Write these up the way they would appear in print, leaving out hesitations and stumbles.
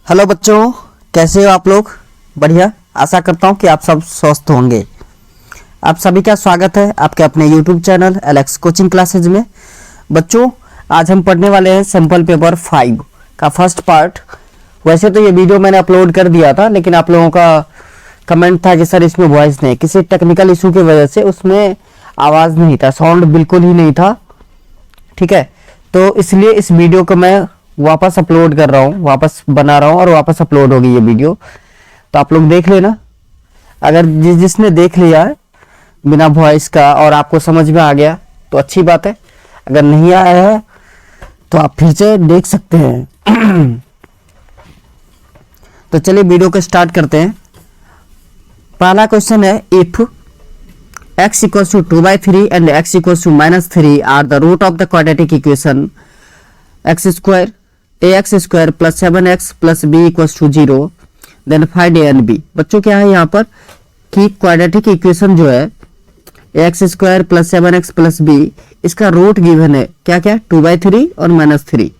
Hello बच्चों, कैसे हो आप लोग। बढ़िया, आशा करता हूँ कि आप सब स्वस्थ होंगे। आप सभी का स्वागत है आपके अपने YouTube channel Alex coaching classes में। बच्चों, आज हम पढ़ने वाले हैं सैंपल पेपर 5 का फर्स्ट पार्ट। वैसे तो ये वीडियो मैंने अपलोड कर दिया था, लेकिन आप लोगों का कमेंट था कि सर इसमें वॉइस नहीं, किसी टेक्निकल इशू की वजह से उसमें आवाज़ नहीं था, साउंड बिल्कुल ही नहीं था। ठीक है, तो इसलिए इस वीडियो को मैं वापस अपलोड कर रहा हूँ, वापस बना रहा हूँ और वापस अपलोड होगी ये वीडियो। तो आप लोग देख लेना। अगर जिसने देख लिया है बिना वॉइस का और आपको समझ में आ गया तो अच्छी बात है। अगर नहीं आया है तो आप फिर से देख सकते हैं। तो चलिए वीडियो को स्टार्ट करते हैं। पहला क्वेश्चन है, if x equals to 2/3 and x equals to -3 are the root of the quadratic equation x square ax square plus 7x plus b equals to 0, then find a and b। बच्चों क्या है यहाँ पर कि quadratic equation जो है ax square plus 7x plus b, इसका root given है क्या क्या 2/3 और -3।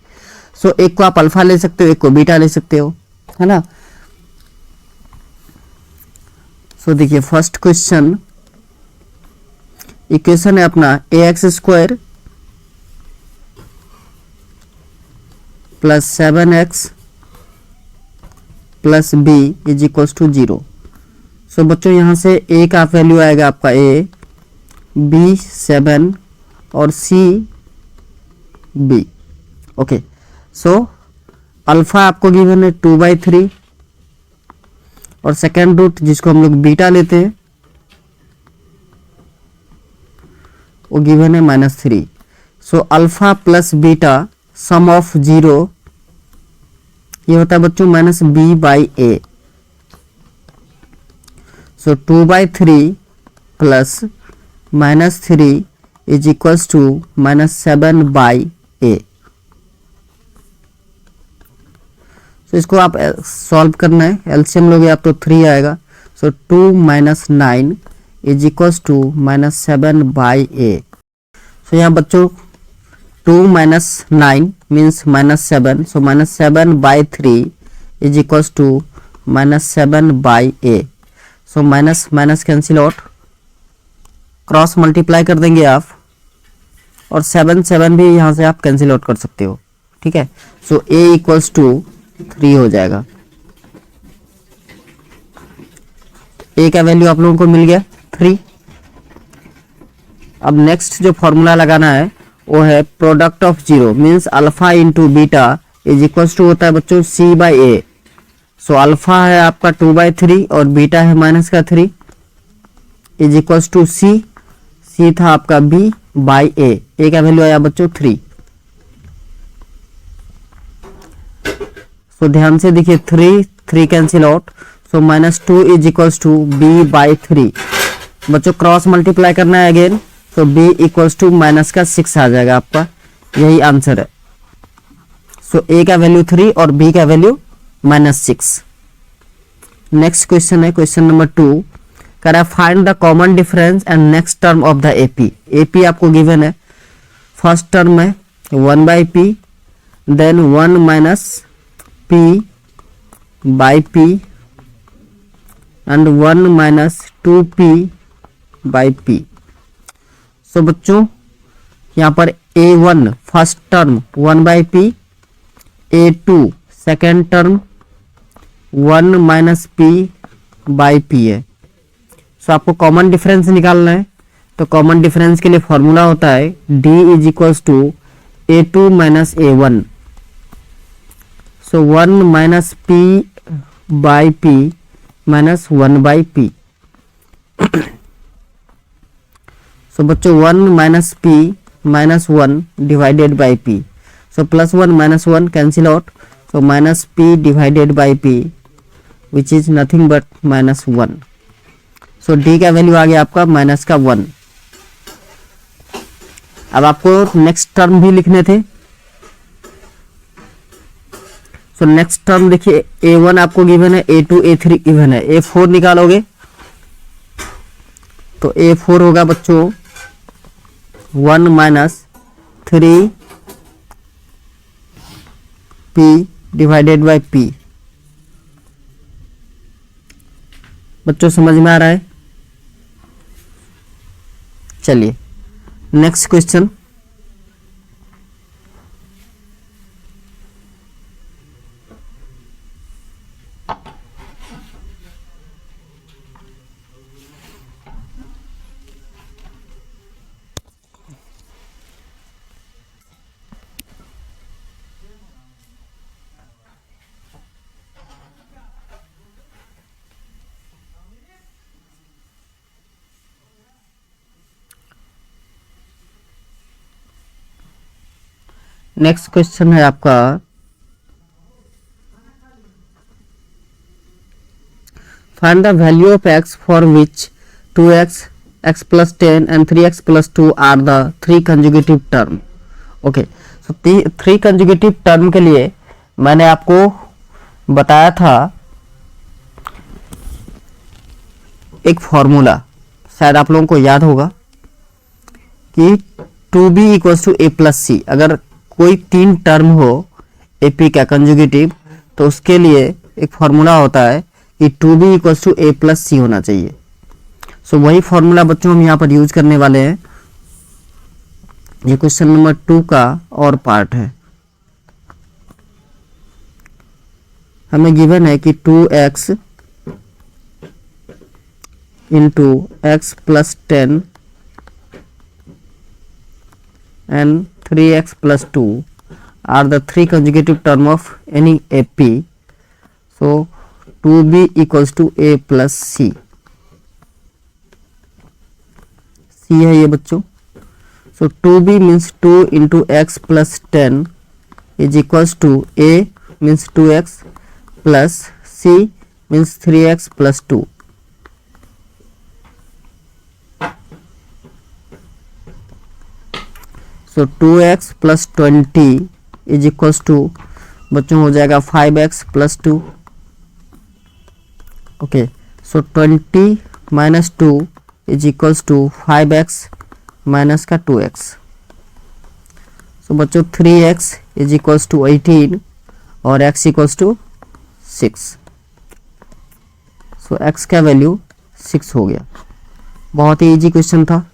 सो एक को आप अल्फा ले सकते हो, एक को बीटा ले सकते हो, है ना। सो देखिए फर्स्ट क्वेश्चन, इक्वेशन है अपना ax square plus 7x plus b is equals to 0। So बच्चों यहाँ से a का वैल्यू आएगा आपका a, b 7 और c b। Okay, so alpha आपको गिवन है 2/3 और सेकेंड रूट जिसको हम लोग बीटा लेते हैं वो गिवन है -3। So alpha plus beta sum of 0 ये होता है बच्चों -b/a। So 2/3 plus -3 is equals to -7/a। So इसको आप सॉल्व करना है, एलसीएम लोगे आप तो 3 आएगा। So 2 - 9 is equals to -7/a। So यहाँ बच्चों 2 - 9 means -7, so -7/3 is equals to -7/a। So minus minus cancel out, cross multiply कर देंगे आप और 7 भी यहाँ से आप कैंसिल आउट कर सकते हो। ठीक है, सो a इक्वल्स टू 3 हो जाएगा। a का वैल्यू आप लोगों को मिल गया 3। अब नेक्स्ट जो फॉर्मूला लगाना है वो है product of 0 means alpha into beta is equals to होता है बच्चों c/a। सो अल्फा है आपका 2/3 और बीटा है -3 इज इक्वल्स टू c था आपका b/a। a का वैल्यू आया बच्चों 3। सो ध्यान से देखिए 3 cancel out, so -2 is equals to b/3। बच्चों क्रॉस मल्टीप्लाई करना है अगेन, तो b इक्वल्स टू -6 आ जाएगा आपका, यही आंसर है। सो a का वैल्यू 3 और b का वैल्यू -6। नेक्स्ट क्वेश्चन है क्वेश्चन नंबर 2, कह रहा है find the common difference and next term of the AP आपको गिवन है। फर्स्ट टर्म है 1/p, then 1 - p/p and 1 - 2p/p। सो बच्चों यहाँ पर A1 first term 1/p, A2 second term 1 - p/p है। सो आपको कॉमन डिफरेंस निकालना है, तो कॉमन डिफरेंस के लिए फॉर्मूला होता है D is equals to A2 - A1। So 1 - p/p -1/p। So बच्चों 1 - p -1 divided by p। So +1 - 1 cancel out, so -p divided by p which is nothing but -1। So d का value आ गया आपका -1। अब आपको नेक्स्ट टर्म भी लिखने थे। सो नेक्स्ट टर्म देखिए A1 आपको गिवन है, A2 A3 गिवन है, A4 निकालोगे तो A4 होगा बच्चों 1 - 3p डिवाइडेड बाई p बच्चों समझ में आ रहा है? चलिए नेक्स्ट क्वेश्चन। नेक्स्ट क्वेश्चन है आपका find the value of x for which 2x, x plus 10 and 3x plus 2 are the three conjugative term. Okay, so three conjugative term के लिए मैंने आपको बताया था एक फॉर्मूला, शायद आप लोगों को याद होगा कि 2b equals to a plus C. अगर कोई तीन टर्म हो AP का कंजुगेटिव तो उसके लिए एक फॉर्मूला होता है कि 2b equals to a plus C होना चाहिए। सो वही फॉर्मूला बच्चों हम यहाँ पर यूज करने वाले हैं। ये क्वेश्चन नंबर 2 का और पार्ट है। हमें गिवन है कि 2x into x plus 10 and 3x plus 2 are the three consecutive term of any AP. So 2b equals to a plus c। c है ये बच्चों। So 2b means 2 into x plus 10 is equals to a means 2x plus c means 3x plus 2। So 2x plus 20 is equals to बच्चों हो जाएगा 5x plus 2। Okay, so 20 minus 2 is equals to 5x minus का 2x। सो बच्चों 3x is equals to 18 और x equals to 6। So x का value 6 हो गया। बहुत ही इजी क्वेश्चन था।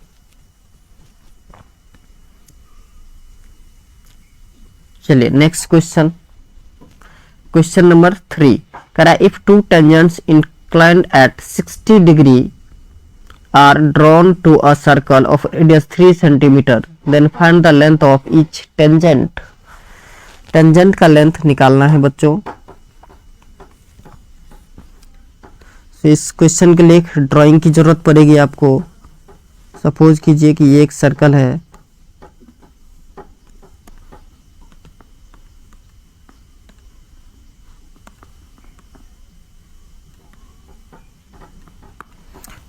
चलिए नेक्स्ट क्वेश्चन, क्वेश्चन नंबर 3 कह रहा है if two tangents inclined at 60 degree are drawn to a circle of radius 3 centimetre then find the length of each tangent. Tangent का लेंथ निकालना है बच्चों। तो इस क्वेश्चन के लिए एक ड्राइंग की जरूरत पड़ेगी आपको। सपोज कीजिए कि ये एक सर्कल है,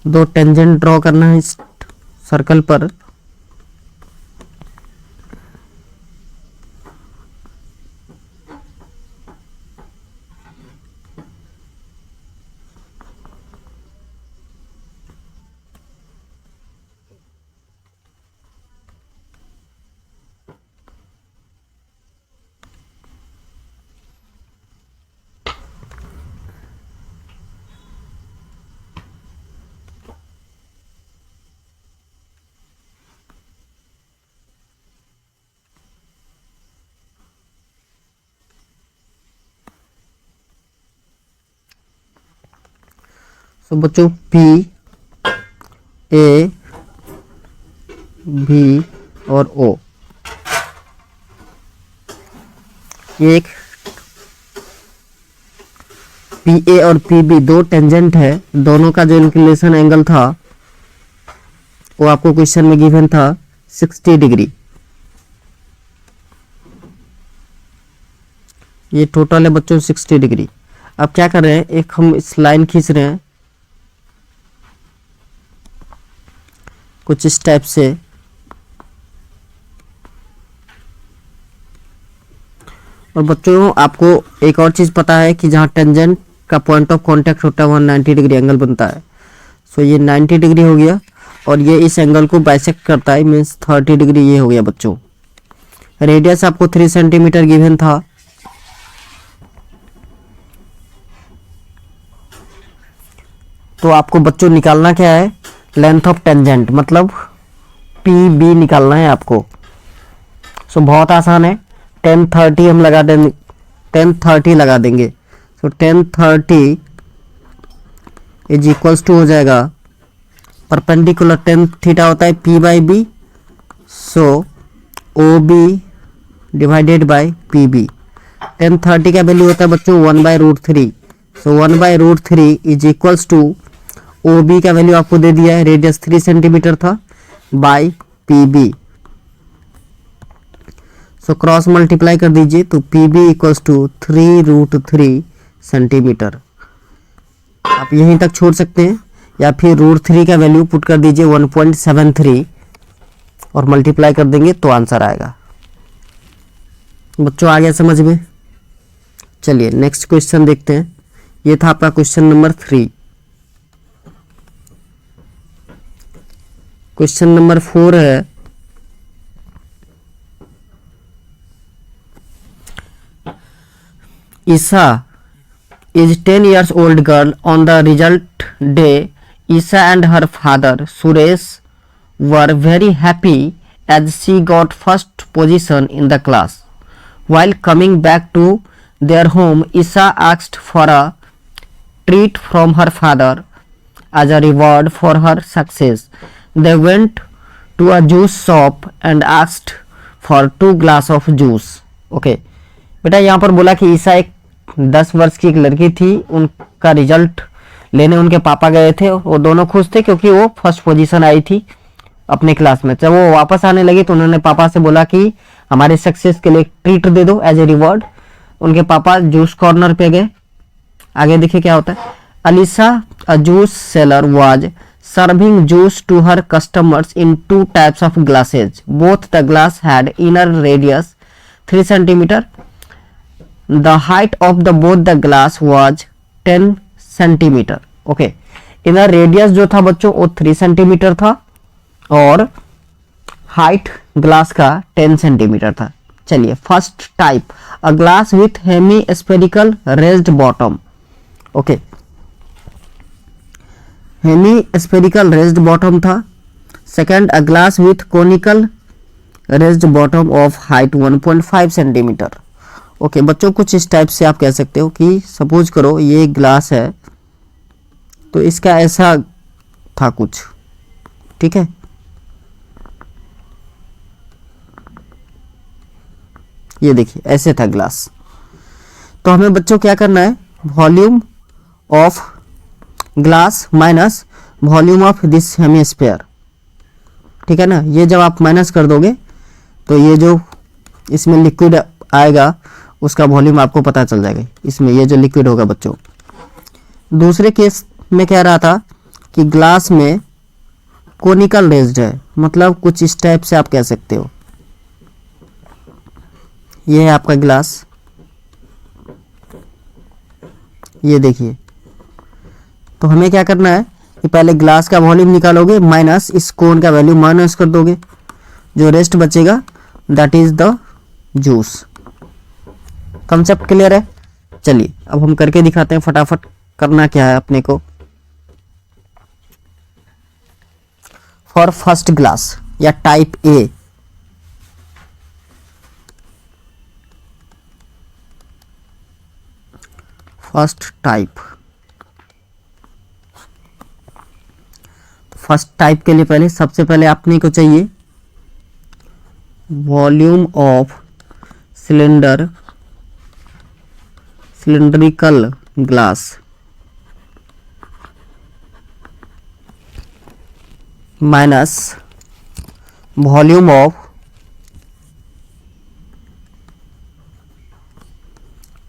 दो टेंजेंट ड्रॉ करना है इस सर्कल पर। तो बच्चों P A B और O ये एक PA और PB दो टेंजेंट है। दोनों का जो इंक्लिनेशन एंगल था वो आपको क्वेश्चन में गिवन था 60 डिग्री। ये टोटल है बच्चों 60 डिग्री। अब क्या कर रहे हैं, एक हम इस लाइन खींच रहे हैं कुछ इस टाइप से। और बच्चों आपको एक और चीज पता है कि जहां टेंजेंट का पॉइंट ऑफ कांटेक्ट होता है वहां 90 डिग्री एंगल बनता है। सो ये 90 डिग्री हो गया और ये इस एंगल को बाइसेक्ट करता है, मीन्स 30 डिग्री ये हो गया बच्चों। रेडियस आपको 3 सेंटीमीटर गिवन था। तो आपको बच्चों निकालना क्या है, लेंथ ऑफ टेंजेंट, मतलब पी बी निकालना है आपको। सो बहुत आसान है, 1030 हम लगा देंगे, 1030 लगा देंगे। सो 1030 इज इक्वल्स टू हो जाएगा, परपेंडिकुलर टेन थीटा होता है P by B, so O B divided by P B. 1030 का वैल्यू होता है बच्चों 1/√3, सो 1/√3 is equals to O B का वैल्यू आपको दे दिया है, रेडियस 3 सेंटीमीटर था, by P B. So cross multiply कर दीजिए तो P B equals to 3√3 centimetre. आप यहीं तक छोड़ सकते हैं या फिर √3 का वैल्यू पुट कर दीजिए 1.73 और मल्टीप्लाई कर देंगे तो आंसर आएगा। बच्चों आ गया समझ में? चलिए नेक्स्ट क्वेश्चन देखते हैं। ये था आपका क्वेश्चन नंबर 3। क्वेश्चन नंबर 4 है, ईसा is 10 years old girl. On the result day, Isha and her father Suresh were very happy as she got first position in the class. While coming back to their home, Isha asked for a treat from her father as a reward for her success. They went to a juice shop and asked for 2 glass of juice. Okay. बेटा यहाँ पर बोला कि ईसा एक 10 वर्ष की एक लड़की थी, उनका रिजल्ट लेने उनके पापा गए थे। वो दोनों खुश थे क्योंकि वो फर्स्ट पोजीशन आई थी अपने क्लास में। जब वो वापस आने लगी तो उन्होंने पापा से बोला कि हमारे सक्सेस के लिए ट्रीट दे दो एज ए रिवॉर्ड। उनके पापा जूस कॉर्नर पे गए। आगे देखिए क्या होता है। Alisha a juice seller was serving juice to her customers in 2 types of glasses. Both the glass had inner radius 3 centimetre. The height of the both the glass was 10 centimetre. Okay, inner radius जो था बच्चों वो 3 centimetre था और height glass का 10 centimetre था। चलिए first type, a glass with hemi spherical raised bottom. Okay, hemi spherical raised bottom था। Second, a glass with conical raised bottom of height 1.5 centimetre. Okay बच्चों, कुछ इस टाइप से आप कह सकते हो कि सपोज करो ये ग्लास है तो इसका ऐसा था कुछ, ठीक है। ये देखिए ऐसे था ग्लास। तो हमें बच्चों क्या करना है, volume of glass minus volume of this hemisphere, ठीक है ना। ये जब आप माइनस कर दोगे तो ये जो इसमें लिक्विड आएगा उसका वॉल्यूम आपको पता चल जाएगा। इसमें ये जो लिक्विड होगा बच्चों। दूसरे केस में कह रहा था कि ग्लास में कोनिकल रेज्ड है, मतलब कुछ इस टाइप से आप कह सकते हो। ये है आपका ग्लास, ये देखिए। तो हमें क्या करना है कि पहले ग्लास का वॉल्यूम निकालोगे माइनस इस कोन का वैल्यू माइनस कर दोगे, जो रेस्ट बचेगा that is the juice. Concept clear है? चलिए अब हम करके दिखाते हैं फटाफट। करना क्या है अपने को, फॉर फर्स्ट ग्लास या टाइप ए, फर्स्ट टाइप के लिए पहले सबसे पहले अपने को चाहिए volume of cylindrical glass minus volume of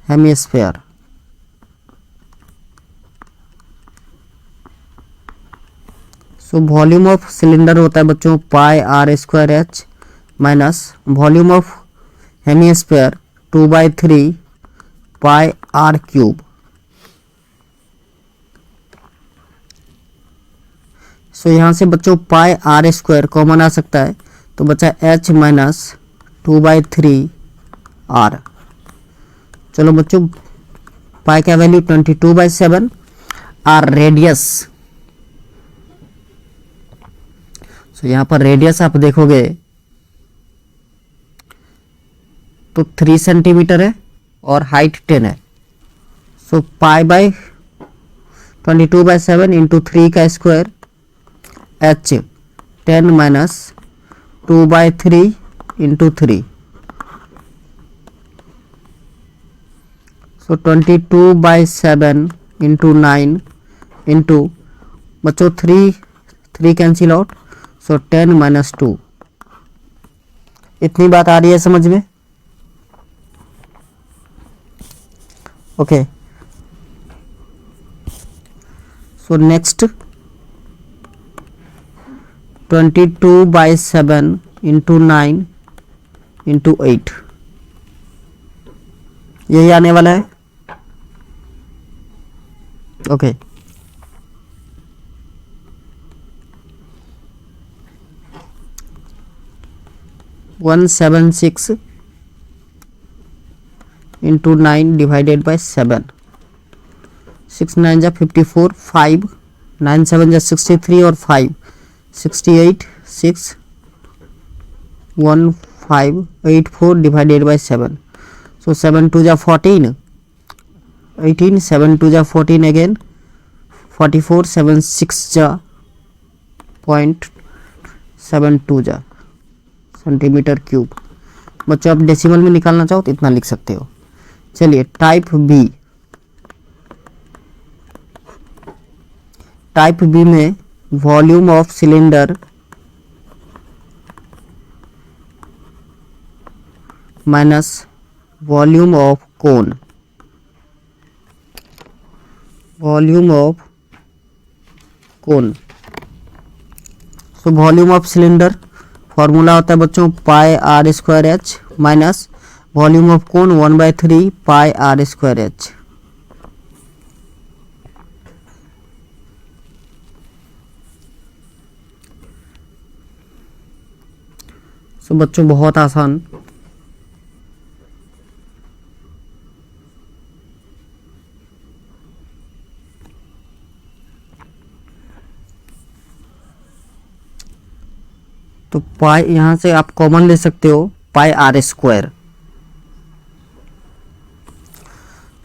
hemisphere. So volume of cylinder होता है बच्चों πr² minus volume of hemisphere 2/3 πr³। सो यहां से बच्चों πr² कॉमन आ सकता है तो बचा h माइनस 2/3 r। चलो बच्चों पाई का वैल्यू 22/7, r रेडियस तो यहाँ पर रेडियस आप देखोगे तो 3 सेंटीमीटर है और हाइट 10 है। सो पाई बाई 22/7 इंटू 3 का स्क्वायर h 10 माइनस 2/3 इंटू 3। सो 22/7 इंटू 9 इंटू बच्चों 3 कैंसिल आउट। सो 10 माइनस 2। इतनी बात आ रही है समझ में? Okay. So next 22/7 into 9 into 8, यही आने वाला है। ओके। 176 into 9 divided by 7। 6 9 जा 54, 5 9 7 जा 63 और 5 68, 6 1 5 8 4 डिवाइडेड बाय 7। सो 7 2 जा 14, 18 7 2 जा 14 अगेन 44, 7 6 जा 0.72 जा सेंटीमीटर क्यूब। बच्चों आप डेसिमल में निकालना चाहो तो इतना लिख सकते हो। चलिए टाइप बी। टाइप बी में volume of cylinder minus volume of cone. Volume of cone. So volume of cylinder formula होता है बच्चों pi r square h minus volume of cone 1/3 pi r square h. So बच्चों बहुत आसान। तो पाई यहां से आप कॉमन ले सकते हो पाई आर स्क्वायर।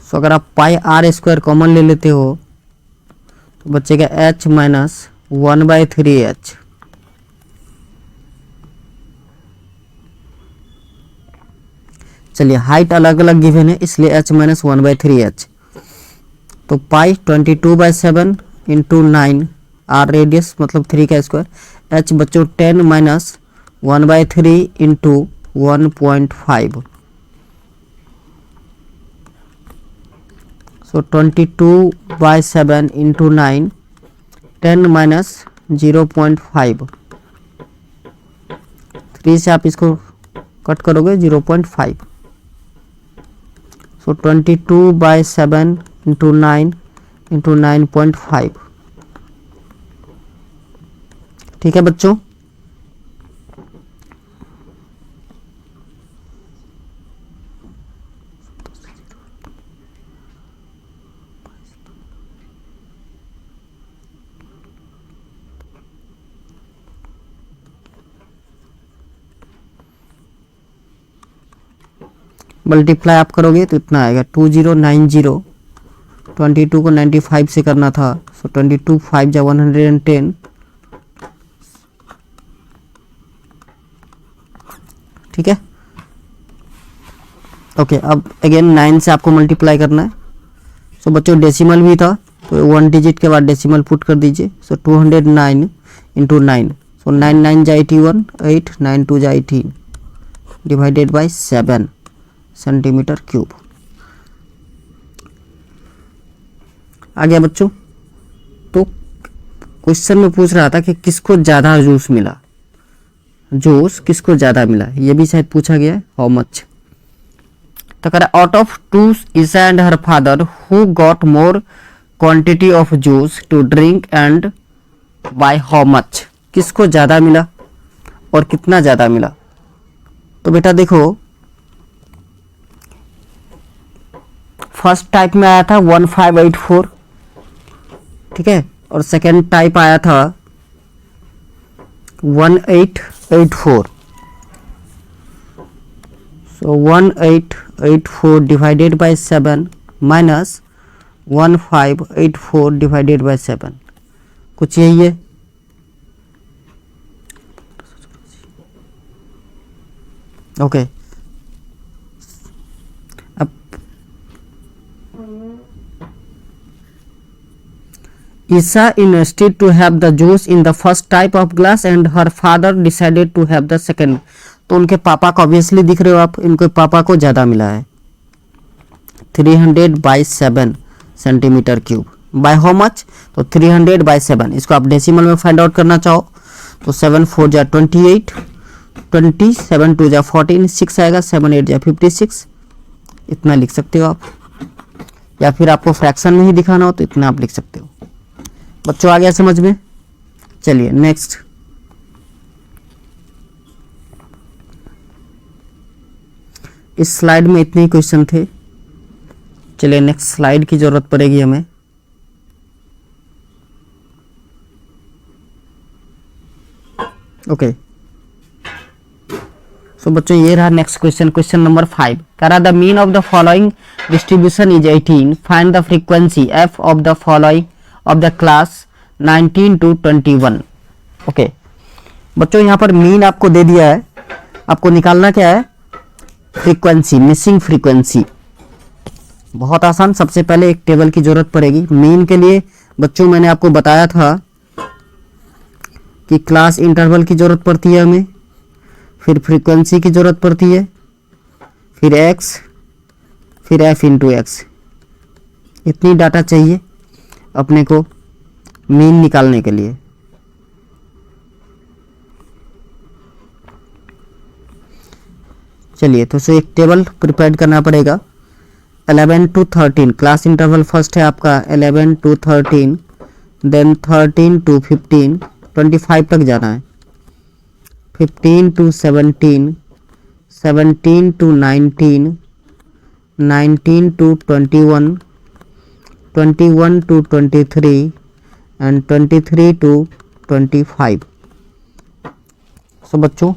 सो अगर आप पाई आर स्क्वायर कॉमन ले लेते हो तो बचेगा h माइनस 1/3 h। चलिए हाइट अलग अलग गिवन है इसलिए h माइनस 1/3 h। तो पाई 22/7 इंटू 9 आर रेडियस मतलब 3 का स्क्वायर h बच्चों 10 माइनस 1/3 इंटू 1.5। सो 22/7 इंटू 9 10 माइनस 0.5। 3 से आप इसको कट करोगे 0.5। सो 22/7 इंटू 9 इंटू 9.5। ठीक है बच्चों। मल्टीप्लाई आप करोगे तो इतना आएगा 2090। 22 को 95 से करना था। सो 22 5 जा 110। ठीक है। ओके अब अगेन 9 से आपको मल्टीप्लाई करना है। सो बच्चों डेसिमल भी था तो 1 डिजिट के बाद डेसिमल पुट कर दीजिए। सो 209 इंटू 9। सो 9 9 जा 81, 8 9 2 जा 18 डिवाइडेड बाई 7 सेंटीमीटर क्यूब। आ गया बच्चों। तो क्वेश्चन में पूछ रहा था कि किसको ज्यादा जूस मिला, जूस किसको ज्यादा मिला, ये भी शायद पूछा गया है हाउ मच। तो कह रहा out of two Isha and her father who got more quantity of juice to drink and by how much. किसको ज्यादा मिला और कितना ज्यादा मिला। तो बेटा देखो फर्स्ट टाइप में आया था 1584। ठीक है। और सेकेंड टाइप आया था 1884. So 1884 divided by 7 minus 1584 divided by 7, कुछ यही है। ओके अब Isa insisted to have the juice in the first type of glass and her father decided to have the second. तो उनके पापा को ऑब्वियसली दिख रहे हो आप, इनके पापा को ज़्यादा मिला है 300/7 centimetre cube. Bye how much? तो 300/7। इसको आप डेसिमल में फाइंड आउट करना चाहो तो 7 4 जा 28, 20 7 2 जा 14, 6 आएगा, 7 8 जा 56, इतना लिख सकते हो आप। या फिर आपको फ्रैक्शन में ही दिखाना हो तो इतना आप लिख सकते हो। बच्चों आ गया समझ में? चलिए नेक्स्ट। इस स्लाइड में इतने ही क्वेश्चन थे। चलिए नेक्स्ट स्लाइड की जरूरत पड़ेगी हमें। ओके सो बच्चों ये रहा नेक्स्ट क्वेश्चन, क्वेश्चन नंबर 5। कह रहा the mean of the following distribution is 18, find the frequency F of the following of the class 19 to 21। Okay बच्चों यहाँ पर मीन आपको दे दिया है, आपको निकालना क्या है? Frequency, missing frequency. बहुत आसान, सबसे पहले एक टेबल की जरूरत पड़ेगी। मीन के लिए बच्चों मैंने आपको बताया था कि क्लास इंटरवल की जरूरत पड़ती है हमें, फिर फ्रीक्वेंसी की जरूरत पड़ती है, फिर एक्स, फिर एफ इंटू एक्स। इतनी डाटा चाहिए अपने को मीन निकालने के लिए। चलिए तो एक टेबल प्रिपेयर करना पड़ेगा। 11 to 13 क्लास इंटरवल फर्स्ट है आपका 11 to 13, देन 13 to 15, 25 तक जाना है, 15 to 17, 17 to 19, 19 to 21, 21 to 23 and 23 to 25। सो बच्चों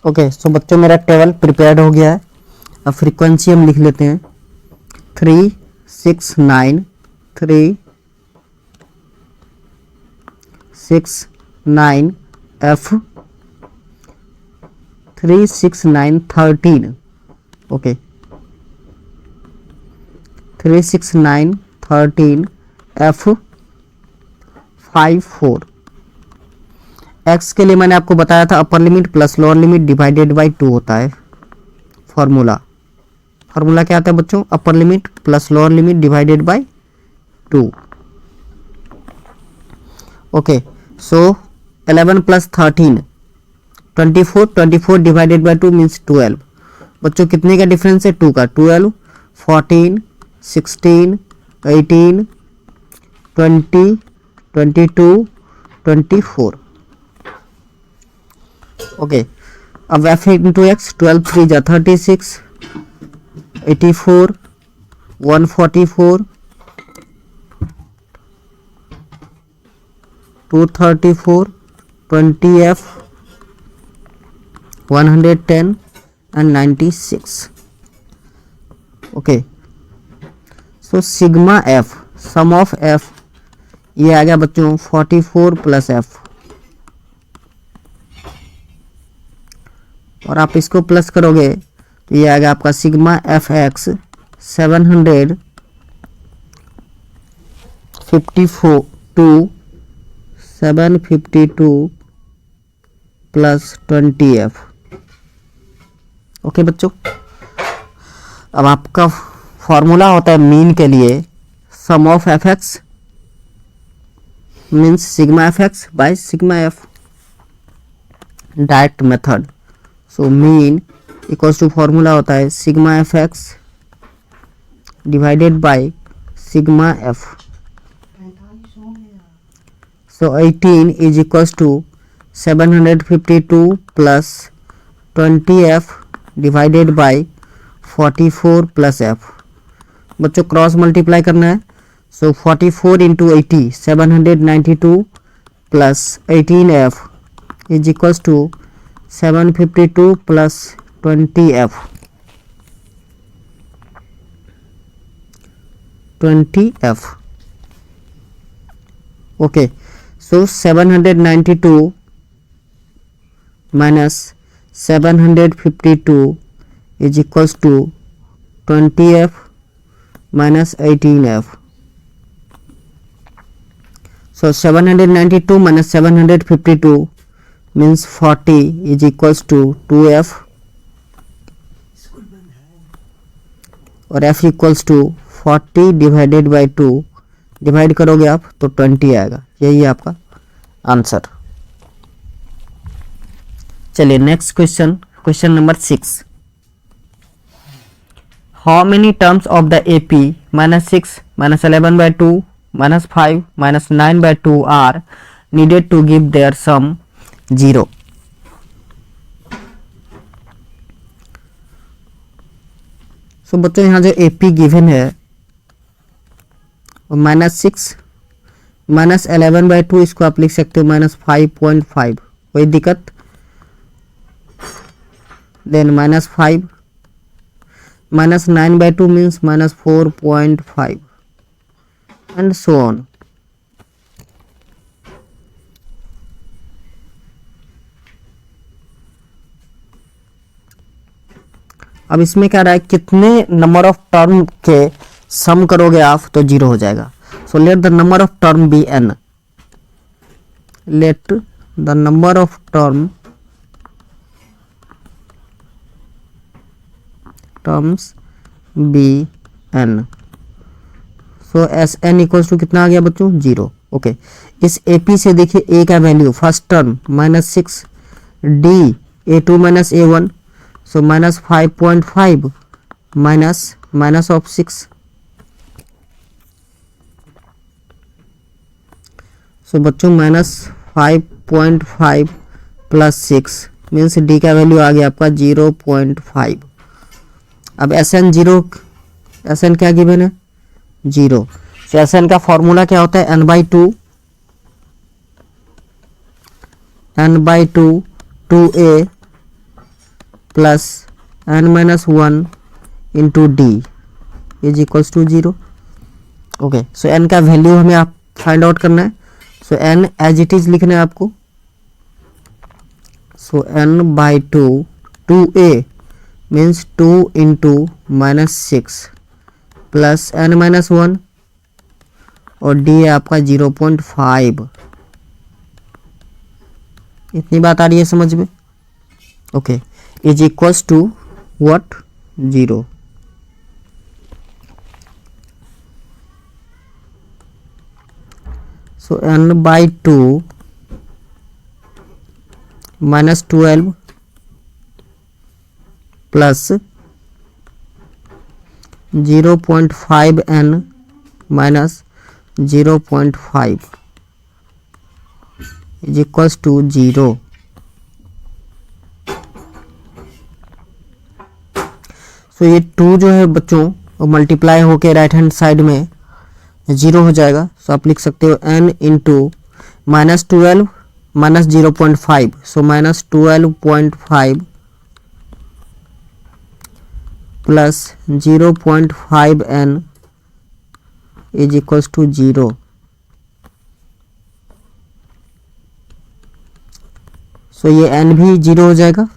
ओके सो बच्चों मेरा टेबल प्रिपेयर्ड हो गया है। अब फ्रीक्वेंसी हम लिख लेते हैं 369 369 F 369 13। Okay 369 13 F 54। एक्स के लिए मैंने आपको बताया था upper limit plus lower limit divided by 2 होता है फॉर्मूला। फॉर्मूला क्या आता है बच्चों? Upper limit plus lower limit divided by 2। Okay so 11 plus 13 24, 24 divided by 2 means 12। बच्चों कितने का डिफरेंस है? 2 का। 12 14 16 18 20 22 24। ओके अब एफ इंटू एक्स 12 3 जा 36, 84 144 234 20F 110 and 96। Okay so sigma F sum of F ये आ गया बच्चों 44 प्लस एफ। और आप इसको प्लस करोगे तो ये आएगा आपका sigma f x 752 plus 20f। Okay बच्चों, अब आपका फॉर्मूला होता है मीन के लिए sum of f x means sigma f x by sigma f, direct method. So mean equals to formula होता है sigma f x divided by sigma f. So 18 is equals to 752 plus 20f divided by 44 plus f। बच्चों cross multiply करना है। So 44 into 80 792 plus 18f is equals to 752 plus 20f 20f। Okay, so 792 minus 752 is equals to 20f minus 18f. So 792 minus 752 means 40 is equals to 2f और f equals to 40 divided by 2 divide करोगे आप तो 20 आएगा। यही है आपका answer. चलिए next question, question number 6। How many terms of the AP -6 -11/2 -5 -9/2 are needed to give their sum 0। So बच्चों यहाँ जो एपी गिवन है -6 -11/2 इसको आप लिख सकते हो -5.5, कोई दिक्कत। Then -5 -9/2 means -4.5 and so on। अब इसमें क्या रहा है, कितने नंबर ऑफ टर्म के सम करोगे आप तो 0 हो जाएगा। So let the number of term be n, let the number of terms be n। So S N equals to कितना आ गया बच्चों 0। ओके, इस AP से देखिए a का value first term -6 d a2 -a1 so -5.5 minus of 6। सो बच्चों -5.5 plus 6 means D का वैल्यू आ गया आपका 0.5। अब SN 0, SN क्या गिवन है 0। तो SN का फॉर्मूला क्या होता है n/2 2a plus n-1 into D is equals to 0। Okay, so n का वैल्यू हमें आप फाइंड आउट करना है। So n as it is लिखना है आपको। सो n/2 2a means 2 into -6 plus n-1 और d है आपका 0.5। इतनी बात आ रही है समझ में। Okay, is equals to what 0। So n/2 -12 plus 0.5 n minus 0.5 is equals to 0। So ये 2 जो है बच्चों वो मल्टीप्लाई होके राइट हैंड साइड में 0 हो जाएगा। सो आप लिख सकते हो n into -12 minus 0.5 so -12.5 plus 0.5 n is equals to 0। So ये n भी 0 हो जाएगा।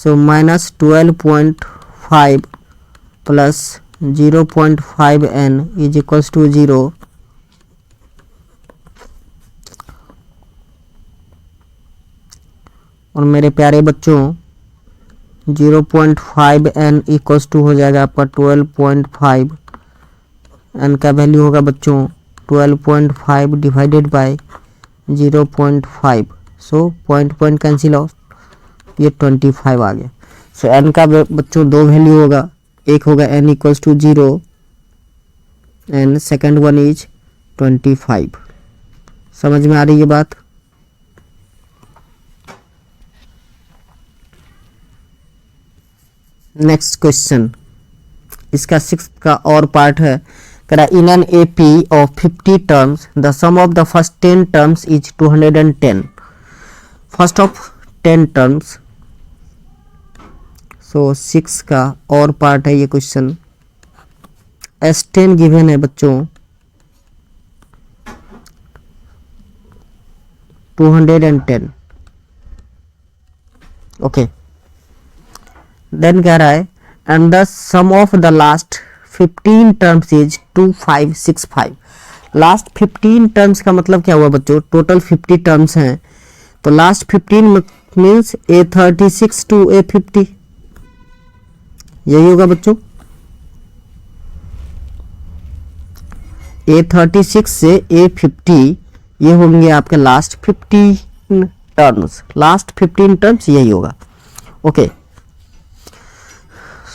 So -12.5 plus 0.5n is equals to 0। और मेरे प्यारे बच्चों 0.5n इक्वल्स टू हो जाएगा आपका 12.5। n का वैल्यू होगा बच्चों 12.5 divided by 0.5। So point cancel out, ये 25 आ गया। सो n का बच्चों दो वैल्यू होगा, एक होगा n equals to 0 and second one is 25। समझ में आ रही है बात? नेक्स्ट क्वेश्चन, इसका 6 का और पार्ट है। करा in an AP of 50 terms the sum of the first 10 terms is 210। First of 10 terms. So 6 का और पार्ट है ये क्वेश्चन। S10 गिवन है बच्चों 210। ओके, देन कह रहा है and the sum of the last 15 terms is 2565। Last 15 terms का मतलब क्या हुआ बच्चों? टोटल 50 टर्म्स हैं, तो last 15 means A36 to A50, यही होगा बच्चों। A36 से A50 ये होंगे आपके लास्ट 15 टर्म्स। लास्ट 15 टर्म्स यही होगा। ओके,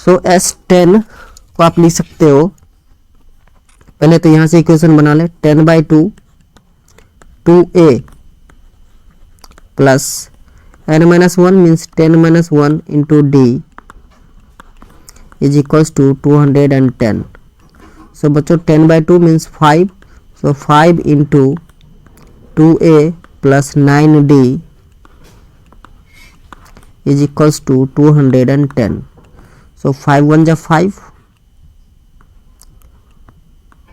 सो S10 को आप लिख सकते हो, पहले तो यहां से इक्वेशन बना ले। 10/2 2a plus n-1 means 10-1 into d is equals to 210। So बच्चों 10/2 means 5, so 5 into 2a plus 9d is equals to 210। So 5 1 जा 5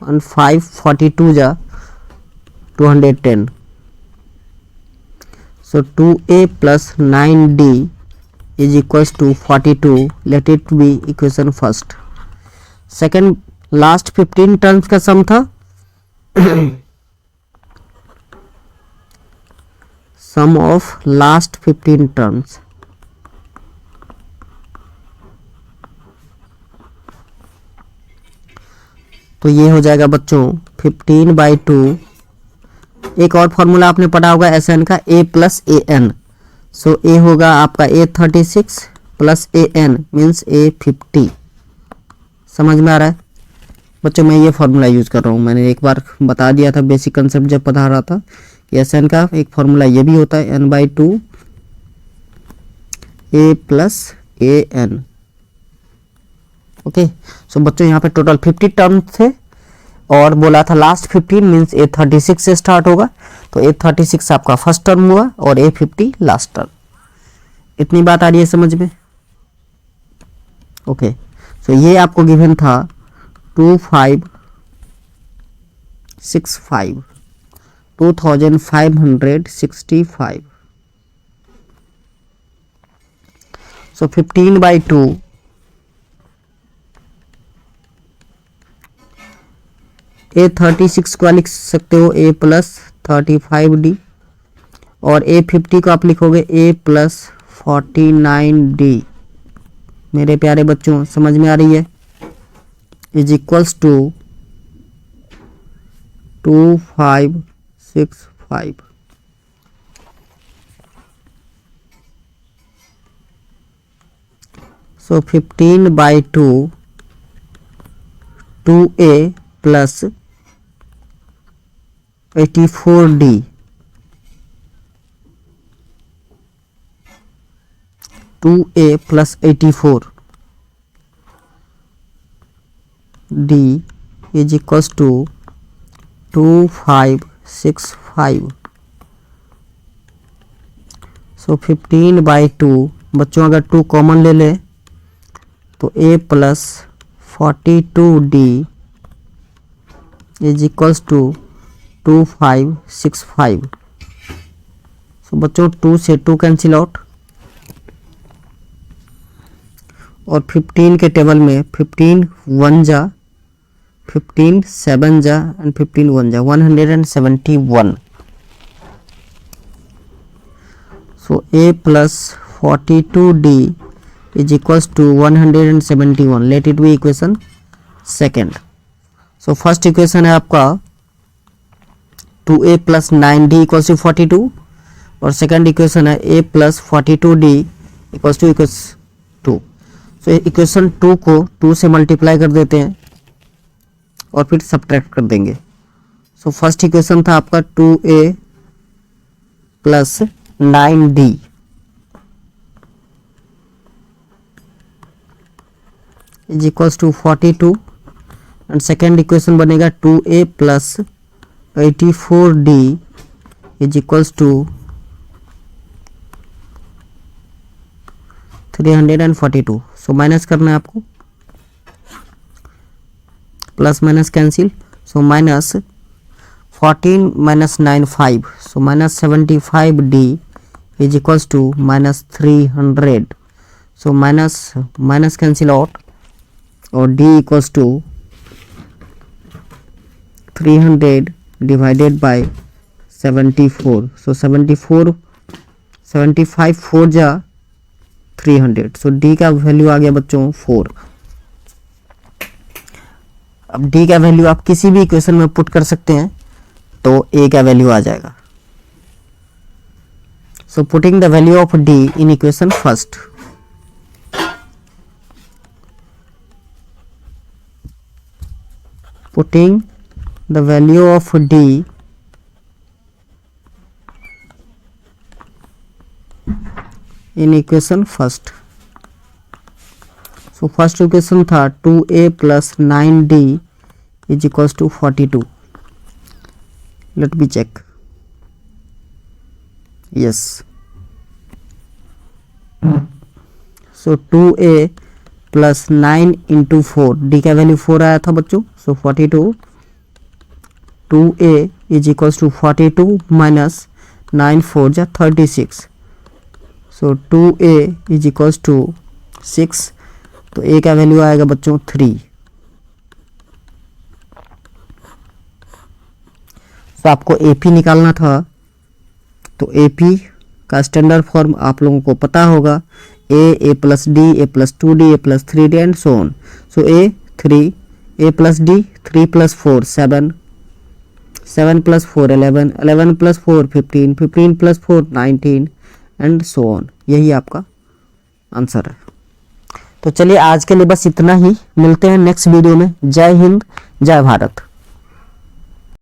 and 5 42 जा 210। so 2a plus 9d is equals to 42। let it be equation first। second last 15 terms का सम था sum of last 15 terms. तो ये हो जाएगा बच्चों 15/2। एक और फॉर्मूला आपने पढ़ा होगा SN का, A plus AN। So A होगा आपका A36 plus AN means A50। समझ में आ रहा है बच्चों? मैं ये फॉर्मूला यूज कर रहा हूँ, मैंने एक बार बता दिया था बेसिक कंसेप्ट जब पढ़ा रहा था कि SN का एक फॉर्मूला ये भी होता है N/2 A plus AN। Okay, so बच्चों यहाँ पे टोटल 50 टर्म थे और बोला था लास्ट 15 मीन्स A36 से स्टार्ट होगा, तो A36 आपका फर्स्ट टर्म हुआ और A50 लास्ट टर्म। इतनी बात आ रही है समझ में? ओके, सो ये आपको गिवन था 2565। सो 15/2 A36 को लिख सकते हो A प्लस 35D और A50 को आप लिखोगे A प्लस 49D। मेरे प्यारे बच्चों समझ में आ रही है? Is equals to 2565। So 15/2 2a plus 84D 2a plus 84D is equals to 2565। So 15/2 बच्चों अगर 2 कॉमन ले ले तो a plus 42D is equals to 2565। So बच्चों 2 से 2 कैंसिल आउट, और 15 के टेबल में 15 1 जा, 15 7 जा एंड 15 1 जा, 171. So a plus 42d is equals to 171. Let it be equation second. So first equation है आपका 2a plus 9d equals to 42 और सेकंड इक्वेशन है a plus 42d equals to 2. So equation 2 को 2 से मल्टीप्लाई कर देते हैं और फिर सब्ट्रैक्ट कर देंगे. सो फर्स्ट इक्वेशन था आपका 2a plus 9d is equals to 42 and second equation बनेगा 2a plus 84d is equals to 342. So minus करना है आपको, plus minus cancel. So minus 14 minus 9 5. So minus 75d is equals to minus 300. So minus cancel out or d equals to 300 divided by 74. So 75 4 जा 300. So d का value आ गया बच्चों 4. अब d का वैल्यू आप किसी भी इक्वेशन में पुट कर सकते हैं तो a का वैल्यू आ जाएगा. So putting the value of d in equation first. Putting the value of d in equation first. So first equation था 2a plus 9d is equals to 42. Let me check. Yes. So 2a plus 9 into 4, d का value 4 आया था बच्चों. So 42. 2a is equals to 42 minus 9 4 जा 36. So 2a is equals to 6. तो a का value आएगा बच्चों 3. तो आपको AP निकालना था तो AP का स्टैंडर्ड फॉर्म आप लोगों को पता होगा, a plus d, a plus 2d, a plus 3d and so on. So a 3, a plus d 3 plus 4 7, 7 plus 4 11, 11 plus 4 15, 15 plus 4 19 and so on. यही आपका आंसर है. तो चलिए आज के लिए बस इतना ही, मिलते हैं नेक्स्ट वीडियो में. जय हिंद, जय भारत.